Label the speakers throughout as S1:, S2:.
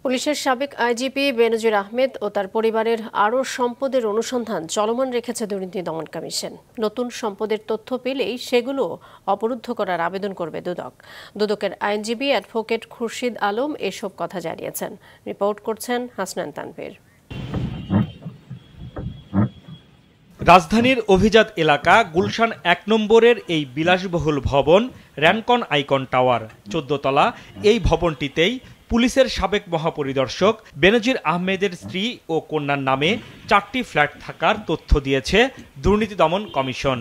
S1: পুলিশের সাবেক আইজিপি বেনজির আহমেদ ও তার পরিবারের আরও সম্পদের অনুসন্ধান চলমান রেখেছে দুর্নীতি দমন কমিশন। নতুন সম্পদের তথ্য পেলেই সেগুলো অবরুদ্ধ করার আবেদন করবে দুদক। দুদকের আইনজীবী অ্যাডভোকেট খুরশিদ আলম এসব কথা জানিয়েছেন। রিপোর্ট করছেন হাসনান তানভীর।
S2: রাজধানীর অভিজাত এলাকা গুলশান ১ নম্বরের এই বিলাসবহুল ভবন র্যানকন আইকন টাওয়ার ১৪ তলা। এই ভবনটিতেই পুলিশের সাবেক মহাপরিদর্শক বেনজির আহমেদের স্ত্রী ও কন্যার নামে ৪টি ফ্ল্যাট থাকার তথ্য দিয়েছে দুর্নীতি দমন কমিশন।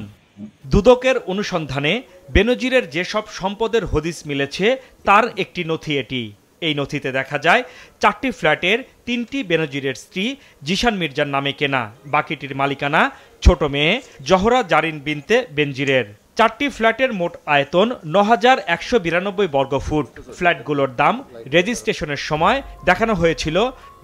S2: দুদকের অনুসন্ধানে বেনজিরের যেসব সম্পদের হদিস মিলেছে তার একটি নথি এটি। এই নথিতে দেখা যায় ৪টি ফ্ল্যাটের ৩টি বেনজিরের স্ত্রী জিশান মির্জার নামে কেনা, বাকিটির মালিকানা ছোট মেয়ে জহরা জারিন বিনতে বেনজিরের। ৪টি ফ্ল্যাটের মোট আয়তন ৯,১৯২ বর্গফুট। ফ্ল্যাটগুলোর দাম রেজিস্ট্রেশনের সময় দেখানো হয়েছিল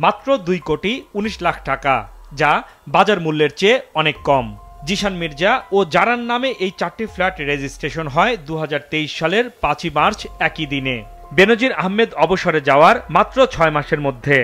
S2: মাত্র ২,১৯,০০,০০০ টাকা, যা বাজার মূল্যের চেয়ে অনেক কম। জিশান মির্জা ও জারান নামে এই ৪টি ফ্ল্যাট রেজিস্ট্রেশন হয় ২০২৩ সালের ৫ই মার্চ একই দিনে। বেনজির আহমেদ অবসরে যাওয়ার মাত্র ৬ মাসের মধ্যে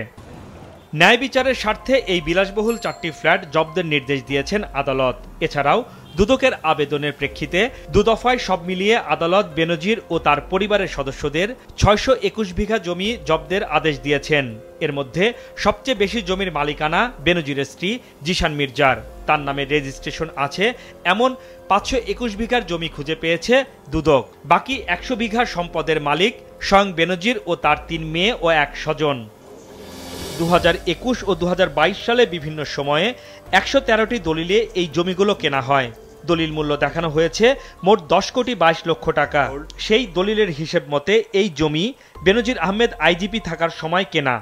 S2: ন্যায় বিচারের স্বার্থে এই বিলাসবহুল ৪টি ফ্ল্যাট জব্দের নির্দেশ দিয়েছেন আদালত। এছাড়াও দুদকের আবেদনের প্রেক্ষিতে দুদফায় সব মিলিয়ে আদালত বেনজির ও তার পরিবারের সদস্যদের ৬২১ বিঘা জমি জব্দের আদেশ দিয়েছেন। এর মধ্যে সবচেয়ে বেশি জমির মালিকানা বেনজিরের স্ত্রী জিশান মির্জার। তার নামে রেজিস্ট্রেশন আছে এমন ৫২১ বিঘার জমি খুঁজে পেয়েছে দুদক। বাকি ১০০ বিঘা সম্পদের মালিক স্বয়ং বেনজির ও তার ৩ মেয়ে ও ১ স্বজন। ২০২১ ও ২০২২ সালে বিভিন্ন সময়ে ১১৩টি দলিলে এই জমিগুলো কেনা হয়। দলিল মূল্য দেখানো হয়েছে মোট ১০,২২,০০,০০০ টাকা। সেই দলিলের হিসেব মতে এই জমি বেনজির আহমেদ আইজিপি থাকার সময় কেনা।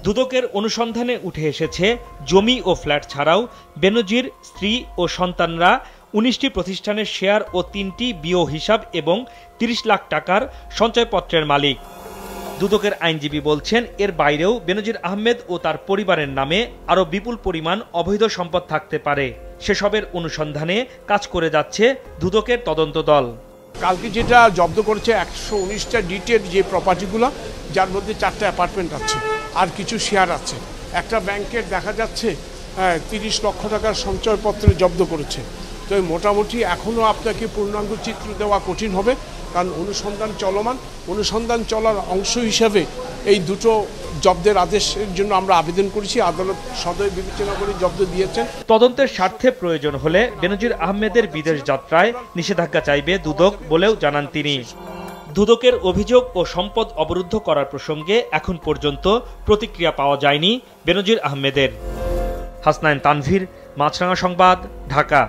S2: দুদকের অনুসন্ধানে উঠে এসেছে জমি ও ফ্ল্যাট ছাড়াও বেনজির স্ত্রী ও সন্তানরা ১৯টি প্রতিষ্ঠানের শেয়ার ও ৩টি বিও হিসাব এবং ৩০ লাখ টাকার সঞ্চয়পত্রের মালিক। দুদকের আইনজীবী বলছেন এর বাইরেও বেনজির আহমেদ ও তার পরিবারের নামে আরও বিপুল পরিমাণ অবৈধ সম্পদ থাকতে পারে। সেসবের অনুসন্ধানে কাজ করে যাচ্ছে দুদকের তদন্ত দল।
S3: কালকে যেটা জব্দ করেছে ১১৯টা ডিটের যে প্রপার্টিগুলো, যার মধ্যে 4টা অ্যাপার্টমেন্ট আছে আর কিছু শেয়ার আছে। একটা ব্যাংকের দেখা যাচ্ছে ৩০ লক্ষ টাকার সঞ্চয়পত্র জব্দ করেছে। তো মোটামুটি এখনও আপনাকে পূর্ণাঙ্গ চিত্র দেওয়া কঠিন হবে, কারণ অনুসন্ধান চলমান। অনুসন্ধান চলার অংশ হিসাবে এই দুটো জব্দের আদেশের জন্য আমরা আবেদন করেছি। আদালত সদয় বিবেচনা করে জব্দ দিয়েছেন।
S2: তদন্তের স্বার্থে প্রয়োজন হলে বেনজির আহমেদের বিদেশ যাত্রায় নিষেধাজ্ঞা চাইবে দুদক বলেও জানান তিনি। দুদকের অভিযোগ ও সম্পদ অবরুদ্ধ করার প্রসঙ্গে এখন পর্যন্ত প্রতিক্রিয়া পাওয়া যায়নি বেনজির আহমেদের। হাসনান তানভীর, মাছরাঙা সংবাদ, ঢাকা।